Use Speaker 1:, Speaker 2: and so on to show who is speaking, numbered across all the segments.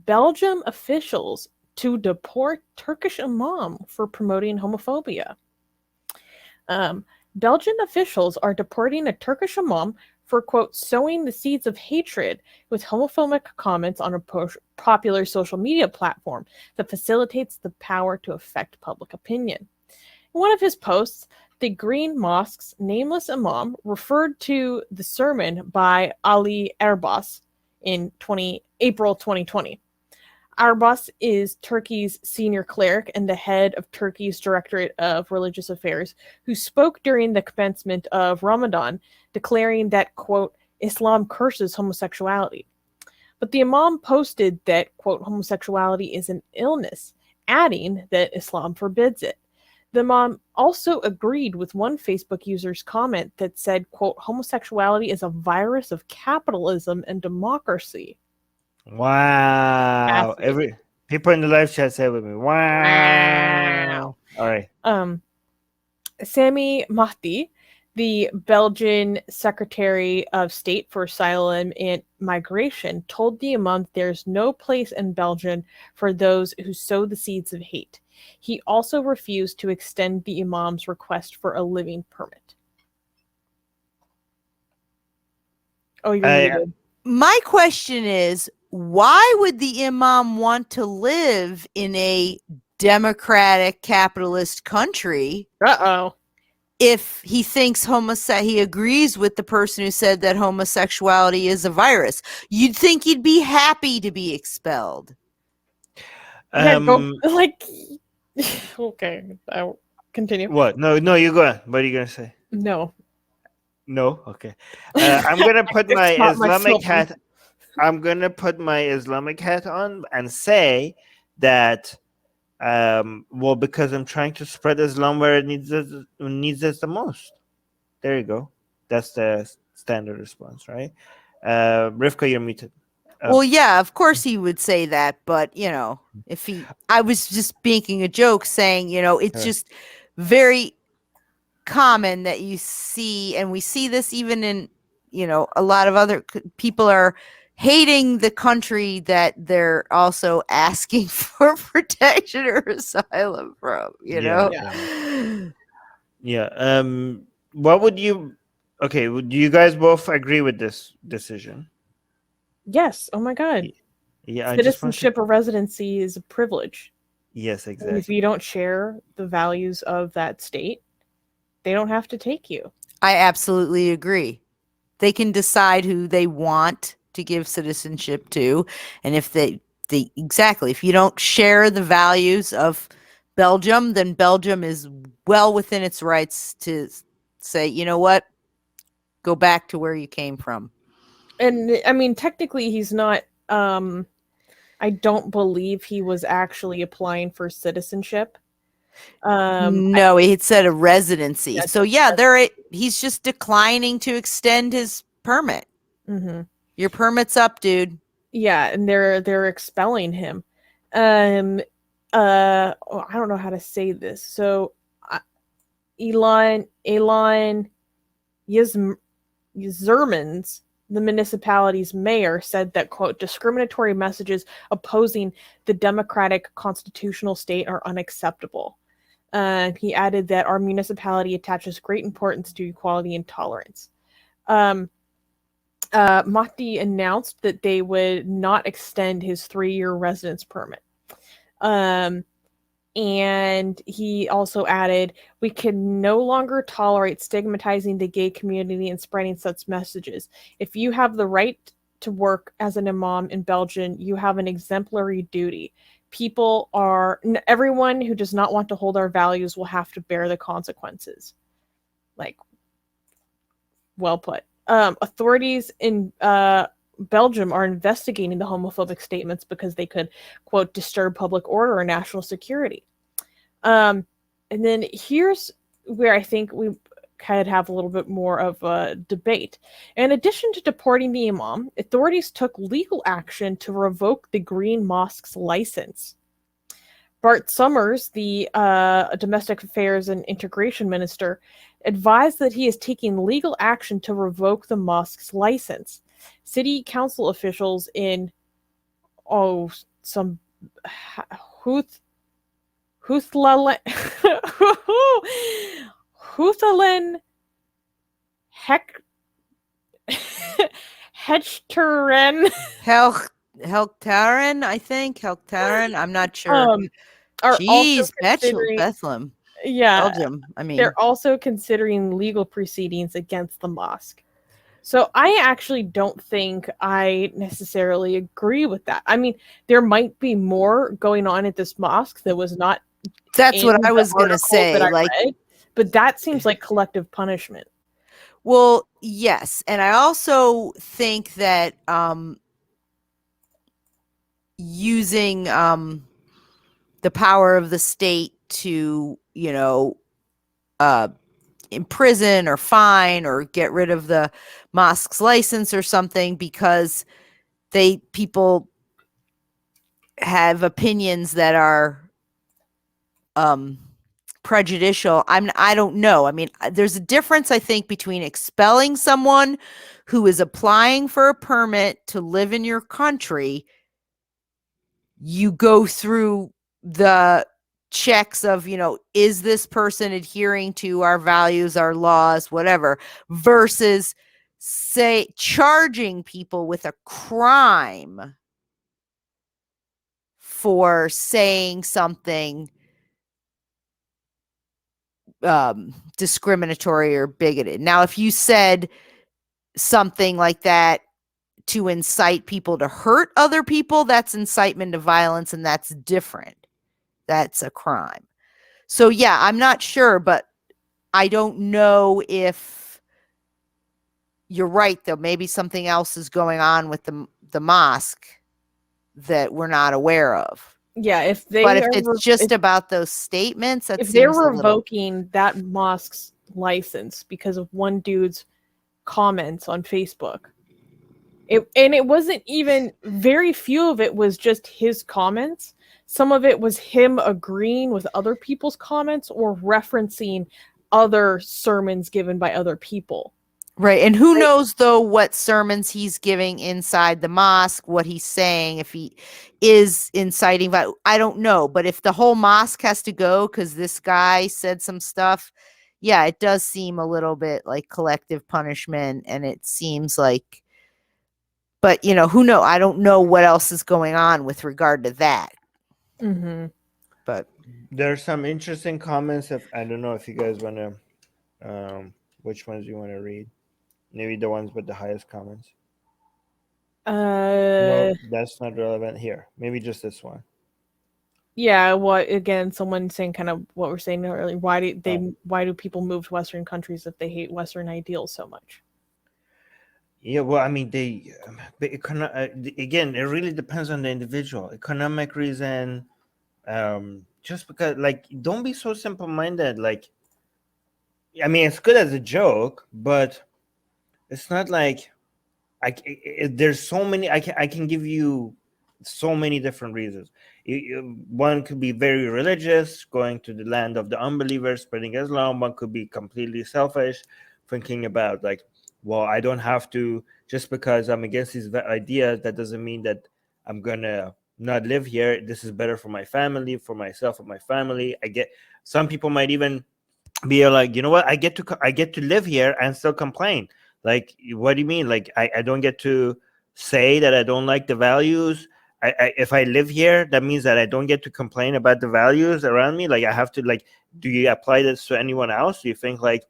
Speaker 1: Belgium officials to deport Turkish Imam for promoting homophobia. Belgian officials are deporting a Turkish Imam for, quote, sowing the seeds of hatred with homophobic comments on a popular social media platform that facilitates the power to affect public opinion. In one of his posts, the Green Mosque's nameless imam referred to the sermon by Ali Erbas in April 2020. Erbas is Turkey's senior cleric and the head of Turkey's Directorate of Religious Affairs, who spoke during the commencement of Ramadan, declaring that, quote, Islam curses homosexuality. But the imam posted that, quote, homosexuality is an illness, adding that Islam forbids it. The imam also agreed with one Facebook user's comment that said, quote, homosexuality is a virus of capitalism and democracy.
Speaker 2: Wow. Every people in the live chat say with me, wow. All right.
Speaker 1: Sami Mahdi, the Belgian Secretary of State for Asylum and Migration, told the imam there's no place in Belgium for those who sow the seeds of hate. He also refused to extend the imam's request for a living permit. Oh, you're muted.
Speaker 3: My question is, why would the imam want to live in a democratic capitalist country? If he thinks he agrees with the person who said that homosexuality is a virus, you'd think he'd be happy to be expelled.
Speaker 1: Okay, I'll continue.
Speaker 2: What? No, you go on. What are you gonna say?
Speaker 1: No.
Speaker 2: Okay. I'm gonna put my Islamic hat. I'm gonna put my Islamic hat on and say that, well, because I'm trying to spread Islam where it needs us the most. There you go. That's the standard response, right? Rivka, you're muted.
Speaker 3: Well, yeah, of course he would say that, but I was just making a joke saying, it's just very common that you see, and we see this even in, a lot of other people are hating the country that they're also asking for protection or asylum from,
Speaker 2: Yeah. What would you? Okay, do you guys both agree with this decision?
Speaker 1: Yes. Oh my God.
Speaker 2: Yeah.
Speaker 1: Citizenship or residency is a privilege.
Speaker 2: Yes, exactly.
Speaker 1: And if you don't share the values of that state, they don't have to take you.
Speaker 3: I absolutely agree. They can decide who they want to give citizenship to, and if if you don't share the values of Belgium, then Belgium is well within its rights to say, you know what, go back to where you came from.
Speaker 1: And I mean, technically he's not, I don't believe he was actually applying for citizenship.
Speaker 3: No, he had said a residency. So yeah, he's just declining to extend his permit.
Speaker 1: Mm-hmm.
Speaker 3: Your permit's up, dude.
Speaker 1: Yeah, and they're expelling him. I don't know how to say this. So, Elon Yzermans, the municipality's mayor, said that, quote, discriminatory messages opposing the democratic constitutional state are unacceptable. He added that our municipality attaches great importance to equality and tolerance. Mahdi announced that they would not extend his 3-year residence permit. And he also added, we can no longer tolerate stigmatizing the gay community and spreading such messages. If you have the right to work as an imam in Belgium, you have an exemplary duty. Everyone who does not want to hold our values will have to bear the consequences. Like, well put. Authorities in Belgium are investigating the homophobic statements because they could, quote, disturb public order or national security. And then here's where I think we could have a little bit more of a debate. In addition to deporting the imam, authorities took legal action to revoke the Green Mosque's license. Bart Summers, the Domestic Affairs and Integration Minister, advised that he is taking legal action to revoke the mosque's license. City council officials in some Huthalin Heck Hechteren
Speaker 3: Helktaren, I think. Helktaren. I'm not sure.
Speaker 1: Are also
Speaker 3: Jeez,
Speaker 1: considering
Speaker 3: Bethlehem.
Speaker 1: yeah,
Speaker 3: Belgium. I mean,
Speaker 1: they're also considering legal proceedings against the mosque. So I actually don't think I necessarily agree with that. I mean, there might be more going on at this mosque that was not
Speaker 3: that's what
Speaker 1: in
Speaker 3: I
Speaker 1: the
Speaker 3: was going to
Speaker 1: article
Speaker 3: say.
Speaker 1: that I
Speaker 3: Like,
Speaker 1: read, but that seems like collective punishment.
Speaker 3: well, yes. And I also think that using the power of the state to, imprison or fine or get rid of the mosque's license or something because people have opinions that are prejudicial. I don't know. I mean, there's a difference, I think, between expelling someone who is applying for a permit to live in your country. You go through the checks of, is this person adhering to our values, our laws, whatever, versus say charging people with a crime for saying something discriminatory or bigoted. Now, if you said something like that to incite people to hurt other people, that's incitement to violence, and that's different. That's a crime. So, yeah, I'm not sure, but I don't know if you're right, though. Maybe something else is going on with the mosque that we're not aware of.
Speaker 1: Yeah, if
Speaker 3: it's just about those statements, that
Speaker 1: if they're
Speaker 3: seems
Speaker 1: revoking that mosque's license because of one dude's comments on Facebook, it wasn't even very few of it was just his comments. Some of it was him agreeing with other people's comments or referencing other sermons given by other people.
Speaker 3: Right. And who knows, though, what sermons he's giving inside the mosque, what he's saying, if he is inciting. I don't know. But if the whole mosque has to go because this guy said some stuff, yeah, it does seem a little bit like collective punishment. And it seems like, but, who knows? I don't know what else is going on with regard to that.
Speaker 1: Mm-hmm.
Speaker 2: But there's some interesting comments. I don't know if you guys want to, which ones you want to read. Maybe the ones with the highest comments. No, that's not relevant here. Maybe just this one.
Speaker 1: Yeah, again, someone saying kind of what we're saying earlier. Why do people move to Western countries if they hate Western ideals so much?
Speaker 2: Yeah, well, I mean, again, it really depends on the individual. Economic reason, just because, like, don't be so simple-minded. Like, I mean, it's good as a joke, but it's not like there's so many. I can give you so many different reasons. One could be very religious, going to the land of the unbelievers, spreading Islam. One could be completely selfish, thinking about like, well, I don't have to, just because I'm against these ideas, that doesn't mean that I'm gonna not live here. This is better for my family, for myself, for my family. I get some people might even be like, you know what, I get to live here and still complain. Like, what do you mean? Like, I don't get to say that I don't like the values. If I live here, that means that I don't get to complain about the values around me. Like, I have to, like, do you apply this to anyone else? Do you think, like,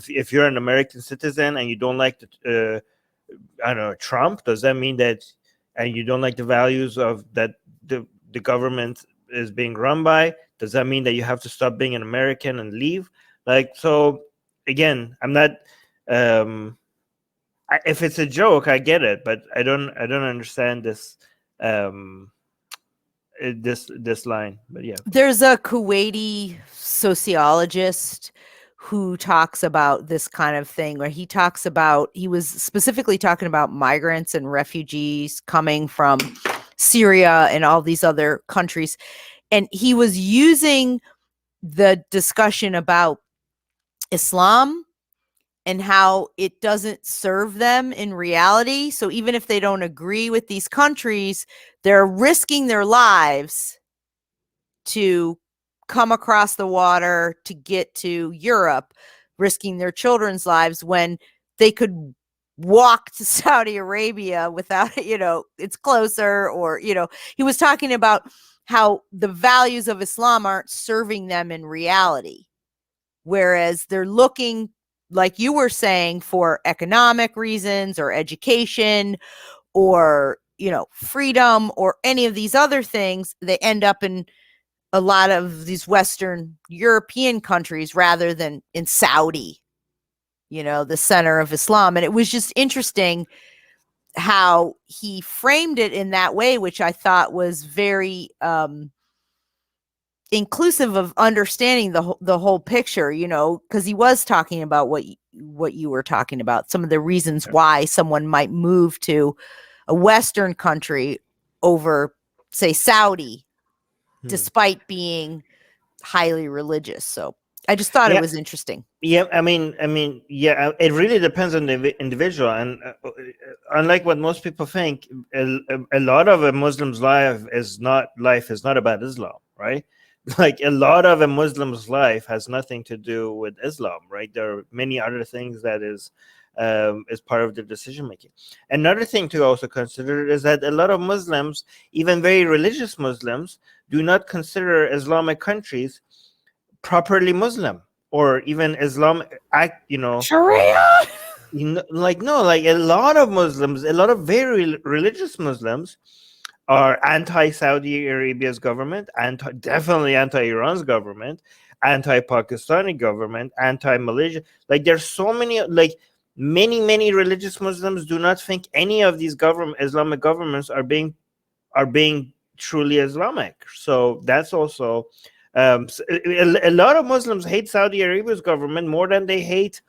Speaker 2: if you're an American citizen and you don't like I don't know, Trump, does that mean that, and you don't like the values of that the government is being run by, does that mean that you have to stop being an American and leave? Like, so again, I'm not if it's a joke, I get it, but I don't understand this this line. But yeah,
Speaker 3: there's a Kuwaiti sociologist who talks about this kind of thing, where he was specifically talking about migrants and refugees coming from Syria and all these other countries, and he was using the discussion about Islam and how it doesn't serve them in reality. So even if they don't agree with these countries, they're risking their lives to come across the water to get to Europe, risking their children's lives when they could walk to Saudi Arabia without, it's closer, or, he was talking about how the values of Islam aren't serving them in reality, whereas they're looking, like you were saying, for economic reasons or education or, freedom or any of these other things. They end up in a lot of these Western European countries rather than in Saudi, the center of Islam. And it was just interesting how he framed it in that way, which I thought was very inclusive of understanding the whole picture, because he was talking about what you were talking about, some of the reasons why someone might move to a Western country over, say, Saudi, despite being highly religious. So I just thought it was interesting.
Speaker 2: Yeah, I mean, yeah, it really depends on the individual, and unlike what most people think, a lot of a Muslim's life is not about Islam, right? Like a lot of a Muslim's life has nothing to do with Islam, right? There are many other things that is part of the decision making. Another thing to also consider is that a lot of Muslims, even very religious Muslims, do not consider Islamic countries properly Muslim, or even Islam
Speaker 1: Sharia.
Speaker 2: Like a lot of Muslims, a lot of very religious Muslims are anti-Saudi Arabia's government, definitely anti-Iran's government, anti-Pakistani government, anti-Malaysia. Like there's so many, like many religious Muslims do not think any of these Islamic governments are being truly Islamic. So that's also a lot of Muslims hate Saudi Arabia's government more than they hate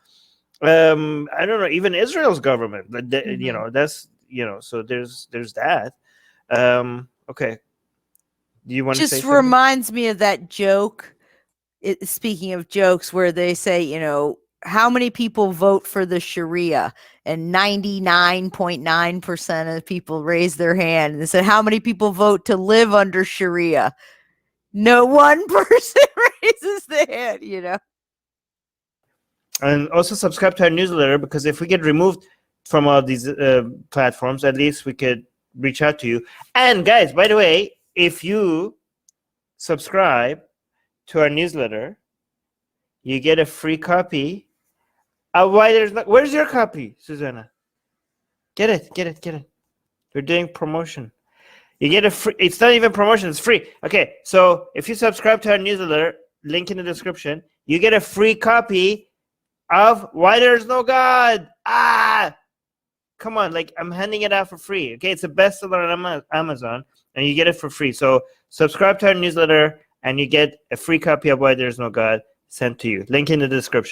Speaker 2: I don't know, even Israel's government. That's so there's that. Okay, do you want to say
Speaker 3: Just
Speaker 2: something?
Speaker 3: reminds me of that joke, speaking of jokes, where they say, how many people vote for the Sharia? And 99.9% of the people raise their hand. And they said, how many people vote to live under Sharia? No one person raises their hand,
Speaker 2: And also subscribe to our newsletter, because if we get removed from all these platforms, at least we could reach out to you. And guys, by the way, if you subscribe to our newsletter, you get a free copy. Where's your copy, Susanna? Get it. We're doing promotion. You get a free. It's not even promotion. It's free. Okay, so if you subscribe to our newsletter, link in the description, you get a free copy of Why There's No God. Come on, like I'm handing it out for free. Okay, it's a bestseller on Amazon, and you get it for free. So subscribe to our newsletter, and you get a free copy of Why There's No God sent to you. Link in the description.